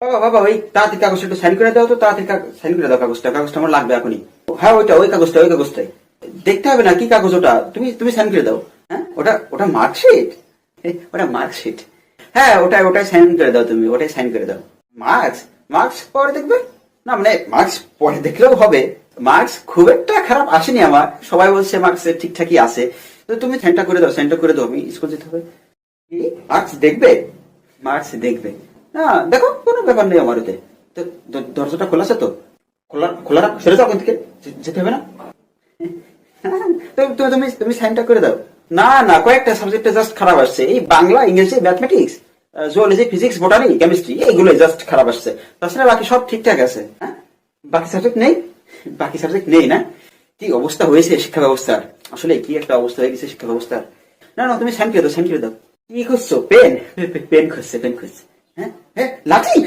বাবা বাবা ওই তাড়াতাড়ি কাগজটা একটু সাইন করে দাও তো, তাড়াতাড়ি সাইন করে দাও, কাগজটা আমার লাগবে এখনই। হ্যাঁ ওইটা, ওই কাগজটাই দেখতে হবে না কি কাগজ ওটা, তুমি তুমি সাইন করে দাও। হ্যাঁ ওটা ওটা মার্কশিট, ওটা মার্কশিট। হ্যাঁ ওটাই সাইন করে দাও, তুমি ওটাই সাইন করে দাও। মার্কস, মার্কস পরে দেখবে না, মানে মার্কস পরে দেখলেও হবে। মার্কস খুব একটা খারাপ আসেনি আমার, সবাই বলছে মার্কস ঠিকঠাকই আছে। তো তুমি সাইনটা করে দাও, সাইনটা করে দাও, আমি স্কুল যেতে হবে। কি মার্কস দেখবে? মার্কস দেখবে না, দেখো কোনো ব্যাপার নেই আমার ওতে। তো দরজাটা খোলা আছে তো, খোলা খোলা রাখো, সরে যাও ওখান থেকে, যেতে হবে না। তুমি তুমি সাইনটা করে দাও। না না, কয়েকটা সাবজেক্টে জাস্ট খারাপ আসছে, এই বাংলা, ইংরেজি, mathematics, zoology, physics, botany, chemistry, এইগুলো জাস্ট খারাপ আসছে। তাছাড়া বাকি সব ঠিকঠাক আছে। হ্যাঁ বাকি সাবজেক্ট নেই, বাকি সাবজেক্ট নেই না? কি অবস্থা হয়েছে শিক্ষা ব্যবস্থার, আসলে কি একটা অবস্থা হয়ে গেছে শিক্ষা ব্যবস্থার। না না, তুমি সাইন করে দাও, সাইন করে দাও। কি খুঁজছো? পেন? পেন খুঁজছে, পেন খুঁজছে। হ্যাঁ হ্যাঁ, লাঠি?